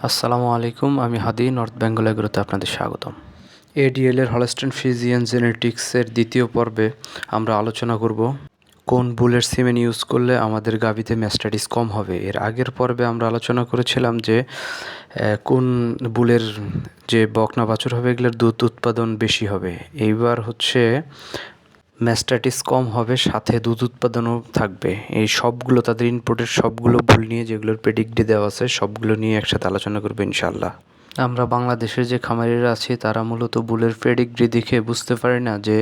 আসসালামু আলাইকুম, আমি হাদি নর্থ বেঙ্গল এগ্রোতে আপনাদের স্বাগতম। এডিএল এর হলস্টেইন ফ্রিজিয়ান জেনেটিক্সের দ্বিতীয় পর্বে আমরা আলোচনা করব কোন বুলের সিমেন ইউজ করলে আমাদের গাভীতে ম্যাস্টাইটিস কম হবে। এর আগের পর্বে আমরা আলোচনা করেছিলাম যে কোন বুলের যে বকনা বাছুর হবে এগুলোর দুধ উৎপাদন বেশি হবে। এইবার হচ্ছে ম্যাস্টাইটিস কম হবে, সাথে দুধ উৎপাদনও থাকবে। এই সবগুলো তাদের ইনপুটের সবগুলো ভুল নিয়ে, যেগুলোর পেডিগ্রি দেওয়া আছে সবগুলো নিয়ে একসাথে আলোচনা করবো ইনশাল্লাহ। আমরা বাংলাদেশের যে খামারিরা আছি তারা মূলত বুলের পেডিগ্রি দেখে বুঝতে পারি না যে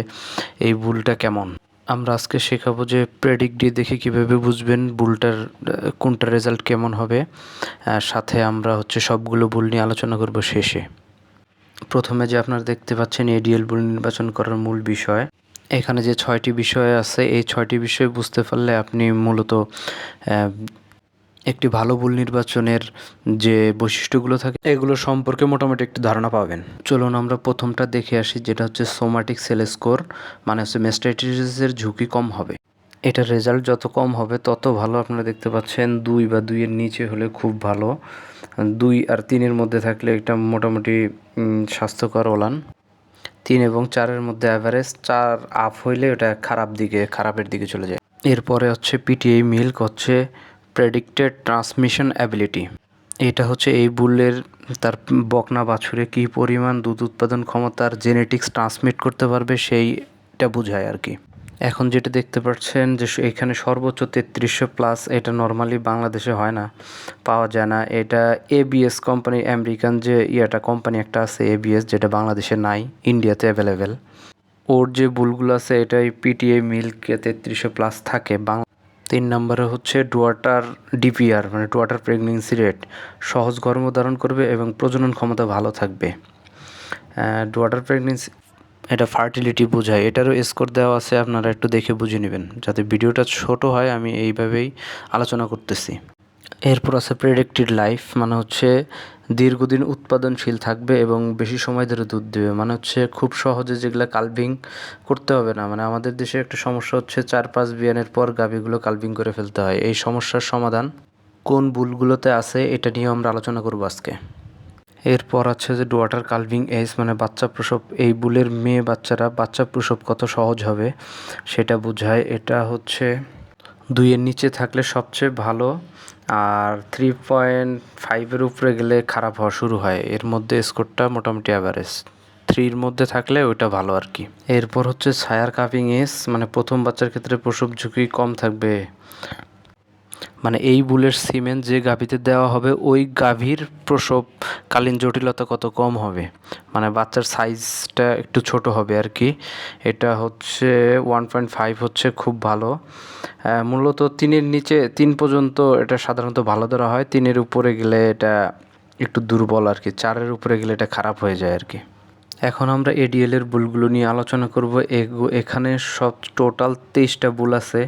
এই বুলটা কেমন। আমরা আজকে শেখাবো যে পেডিগ্রি দেখে কিভাবে বুঝবেন বুলটার কোনটা রেজাল্ট কেমন হবে। সাথে আমরা হচ্ছে সবগুলো বুল নিয়ে আলোচনা করব শেষে। প্রথমে যে আপনারা দেখতে পাচ্ছেন এডিএল বুল নির্বাচন করার মূল বিষয়, এখানে যে 6টি বিষয় আছে এই 6টি বিষয় বুঝতে পারলে আপনি মূলত একটি ভালো বুল নির্বাচনের যে বৈশিষ্ট্যগুলো থাকে এগুলো সম্পর্কে মোটামুটি একটি ধারণা পাবেন। চলুন আমরা প্রথমটা দেখে আসি, যেটা হচ্ছে সোমাটিক সেল স্কোর, মানে হচ্ছে ম্যাস্টাইটিসের ঝুঁকি কম হবে। এটার রেজাল্ট যত কম হবে তত ভালো। আপনারা দেখতে পাচ্ছেন 2 বা 2-এর নিচে হলে খুব ভালো, 2 আর 3-এর মধ্যে থাকলে এটা মোটামুটি স্বাস্থ্যকর ওলান, 3 এবং 4-এর মধ্যে অ্যাভারেজ, 4 আপ হইলে ওটা খারাপের দিকে চলে যায়। এরপরে হচ্ছে পিটিআই মিল্ক হচ্ছে প্রেডিক্টেড ট্রান্সমিশন অ্যাবিলিটি। এটা হচ্ছে এই বুলের তার বকনা বাছুরে কী পরিমাণ দুধ উৎপাদন ক্ষমতার জেনেটিক্স ট্রান্সমিট করতে পারবে সেইটা বোঝায় আর কি। এখন যেটা দেখতে পাচ্ছেন যে এখানে সর্বোচ্চ 3300+, এটা নর্মালি বাংলাদেশে হয় না, পাওয়া যায় না। এটা এবিএস কোম্পানি, আমেরিকান যে কোম্পানি একটা আছে এবিএস, যেটা বাংলাদেশে নাই, ইন্ডিয়াতে অ্যাভেলেবেল। ওর যে বুলগুলো আছে এটাই পিটিআই মিল্কে 3300+ থাকে। 3 নম্বরে হচ্ছে ডুয়াটার ডিপিআর, মানে ডুয়াটার প্রেগনেন্সি রেট, সহজ গর্ভধারণ করবে এবং প্রজনন ক্ষমতা ভালো থাকবে। ডুয়াটার প্রেগনেন্সি এটা ফার্টিলিটি বোঝায়, এটারও স্কোর দেওয়া আছে, আপনারা একটু দেখে বুঝে নেবেন। যাতে ভিডিওটা ছোট হয় আমি এইভাবেই আলোচনা করতেছি। এরপর আছে প্রেডিক্টেড লাইফ, মানে হচ্ছে দীর্ঘদিন উৎপাদনশীল থাকবে এবং বেশি সময় ধরে দুধ দেবে, মানে হচ্ছে খুব সহজে যেগুলো কালভিং করতে হবে না। মানে আমাদের দেশে একটা সমস্যা হচ্ছে 4-5 বিয়ানের পর গাভীগুলো কালভিং করে ফেলতে হয়। এই সমস্যার সমাধান কোন বুলগুলোতে আছে এটা নিয়েও আমরা আলোচনা করব আজকে। এরপর আছে যে ডোয়াটার কালভিং এজ, মানে বাচ্চা প্রসব। এই বুলের মেয়ে বাচ্চারা বাচ্চা প্রসব কত সহজ হবে সেটা বোঝায়। এটা হচ্ছে 2-এর নিচে থাকলে সবচেয়ে ভালো, আর 3.5-এর উপরে গেলে খারাপ হওয়া শুরু হয়। এর মধ্যে স্কোরটা মোটামুটি অ্যাভারেজ, 3-র মধ্যে থাকলে ওইটা ভালো আর কি। এরপর হচ্ছে ছায়ার কাভিং এজ, মানে প্রথম বাচ্চার ক্ষেত্রে প্রসব ঝুঁকি কম থাকবে। মানে এই বুলের সিমেন্ট যে গাভীতে দেওয়া হবে ওই গাভীর প্রসবকালীন জটিলতা কত কম হবে, মানে বাচ্চার সাইজটা একটু ছোট হবে আর কি। এটা হচ্ছে 1.5 হচ্ছে খুব ভালো। মূলত 3-এর নিচে, 3 পর্যন্ত এটা সাধারণত ভালো ধরা হয়, 3-এর উপরে গেলে এটা একটু দুর্বল আর কি, 4-এর উপরে গেলে এটা খারাপ হয়ে যায় আর কি। এখন আমরা এডিএল এর বুলগুলো নিয়ে আলোচনা করব। এখানে সব টোটাল 23টা বুল আছে।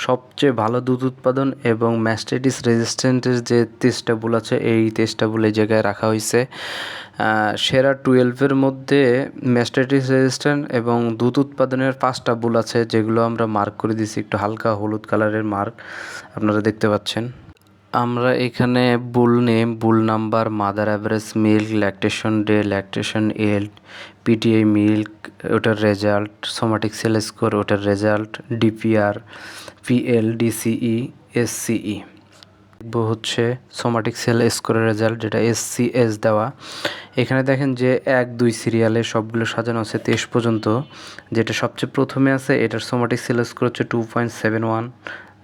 সবচেয়ে ভালো দুধ উৎপাদন এবং ম্যাস্টাইটিস রেজিস্ট্যান্টের যে 23টা বুল আছে এই 23টা বুল এই জায়গায় রাখা হয়েছে। সেরা 12-এর মধ্যে ম্যাস্টাইটিস রেজিস্ট্যান্ট এবং দুধ উৎপাদনের 5টা বুল আছে, যেগুলো আমরা মার্ক করে দিয়েছি, একটু হালকা হলুদ কালারের মার্ক আপনারা দেখতে পাচ্ছেন। আমরা এখানে bull name, bull number, mother average milk, lactation day, lactation yield, PTI milk other result, somatic cell score other result, DPR, PL, DCE, SCE হচ্ছে সোমাটিক সেল স্কোরের রেজাল্ট, যেটা এসসিএস দেওয়া। এখানে দেখেন যে 1-2 সিরিয়ালে সবগুলো সাজানো আছে 23 পর্যন্ত। যেটা সবচেয়ে প্রথমে আছে এটার সোমাটিক সেল স্কোর হচ্ছে 2.71,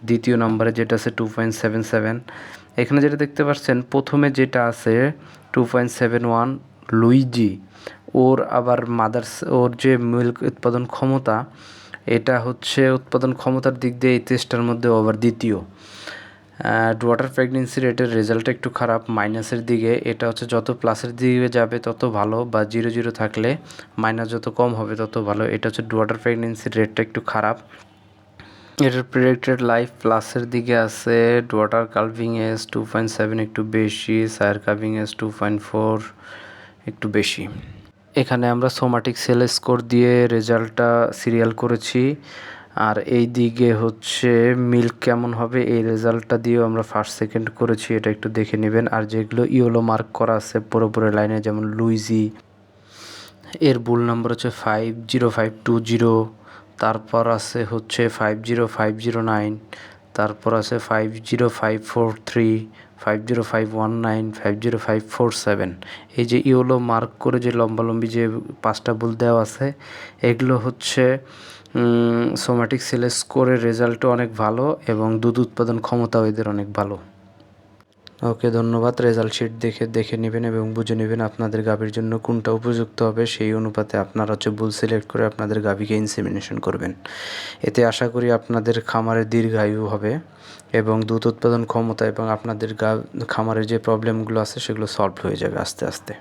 দ্বিতীয় নম্বরে যেটা আছে 2.77। এখানে যেটা দেখতে পাচ্ছেন প্রথমে যেটা আছে 2.71 লুইজি, ওর আবার ওর যে মিল্ক উৎপাদন ক্ষমতা, এটা হচ্ছে উৎপাদন ক্ষমতার দিক দিয়ে এই টেস্টটার মধ্যে আবার দ্বিতীয়। ওয়াটার প্রেগনেন্সি রেটের রেজাল্টটা একটু খারাপ, মাইনাসের দিকে। এটা হচ্ছে যত প্লাসের দিকে যাবে তত ভালো, বা 0-0 থাকলে মাইনাস যত কম হবে তত ভালো। এটা হচ্ছে ওয়াটার প্রেগনেন্সির রেটটা একটু খারাপ। এটার প্রেডিক্টেড লাইফ প্লাসের দিকে আছে। ওয়াটার কালভিং এজ 2.7 একটু বেশি, সায়ার কালভিং এজ 2.4 একটু বেশি। এখানে আমরা সোমাটিক সেল স্কোর দিয়ে রেজাল্টটা সিরিয়াল করেছি। আর এই দিকে হচ্ছে মিল্ক কেমন হবে এই রেজাল্টটা দিয়েও আমরা ফার্স্ট সেকেন্ড করেছি, এটা একটু দেখে নেবেন। আর যেগুলো ইয়েলো মার্ক করা আছে পুরোপুরি লাইনে, যেমন লুইজি, এর বুল নাম্বার হচ্ছে 50520, তারপর আছে হচ্ছে 50509, তারপর আছে 50543, 50519, 50547। এই যে ইয়েলো মার্ক করে যে লম্বালম্বি যে 5টা বুল দেওয়া আছে, এগুলো হচ্ছে সোম্যাটিক সেল স্কোরের রেজাল্টও অনেক ভালো এবং দুধ উৎপাদন ক্ষমতাও এদের অনেক ভালো। ওকে, ধন্যবাদ। রেজাল্ট শিট দেখে নেবেন এবং বুঝে নেবেন আপনাদের গাভীর জন্য কোনটা উপযুক্ত হবে, সেই অনুপাতে আপনারা হচ্ছে বুল সিলেক্ট করে আপনাদের গাভীকে ইনসেমিনেশন করবেন। এতে আশা করি আপনাদের খামারের দীর্ঘায়ু হবে এবং দুধ উৎপাদন ক্ষমতা এবং আপনাদের খামারের যে প্রবলেমগুলো আছে সেগুলো সলভ হয়ে যাবে আস্তে আস্তে।